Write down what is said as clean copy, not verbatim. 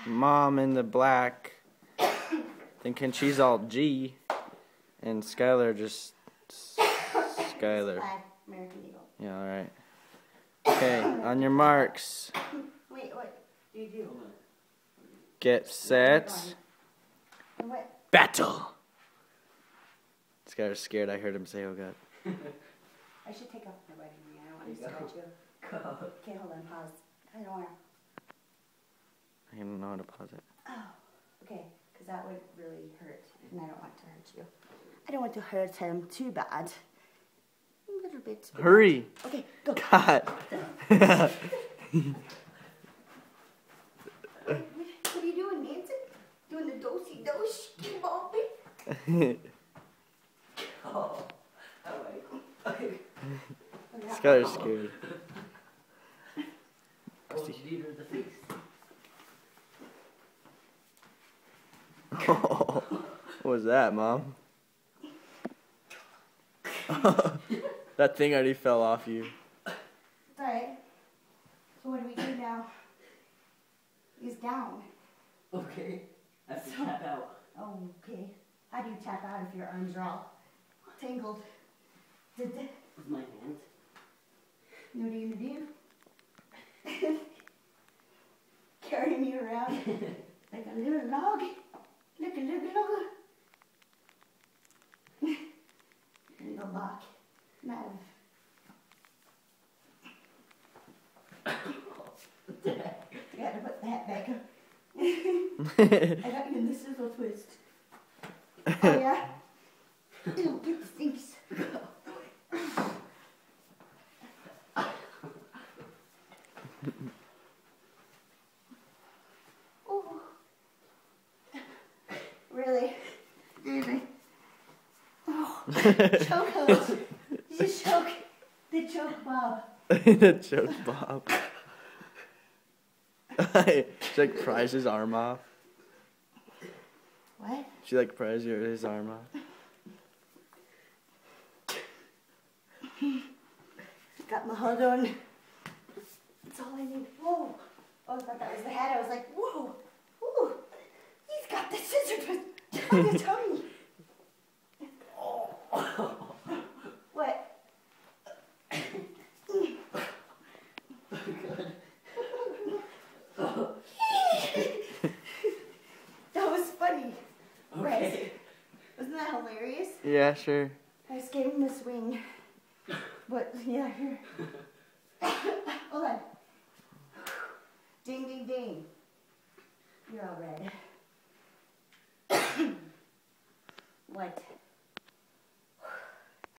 Mom in the black, thinking she's all G, and Skylar just Skylar. American Eagle. Yeah, all right. Okay, on your marks. Wait, what do you do? Get set. What? Battle. Skylar's scared. I heard him say, "Oh God." I should take off my wedding ring. I don't want to stare at you. Okay, hold on. Pause. I don't want to. I don't know how to pause it. Oh, okay. Because that would really hurt, and I don't want to hurt you. I don't want to hurt him too bad. A little bit. Hurry. Okay, go. God. What are you doing, Nancy? Doing the do-si-do-shi bopping? Oh, Skylar's scared. Oh, leader of the feast. What was that, Mom? That thing already fell off you. Alright. So what do we do now? He's down. Okay. I have to tap out. Oh, okay. How do you tap out if your arms are all tangled? With my hands. You know what you're gonna do? Carry me around like a little log. Like a little log. And the lock. Nav. I gotta put that back up. I got you in the sizzle twist. Oh yeah? Ew, it stinks. Oh. Really? Really? Oh. Choke. You choke. The choke Bob. The choke Bob. She like pries his arm off. What? She like pries his arm off. Got my hug on. That's all I need. Whoa. Oh, I thought that was the head. I was like, whoa. Ooh. He's got the scissors on his tummy. What? That was funny. Okay. Right. Wasn't that hilarious? Yeah, sure. I just gave him a swing. But, yeah, here. Hold on. Ding, ding, ding. You're all red. What?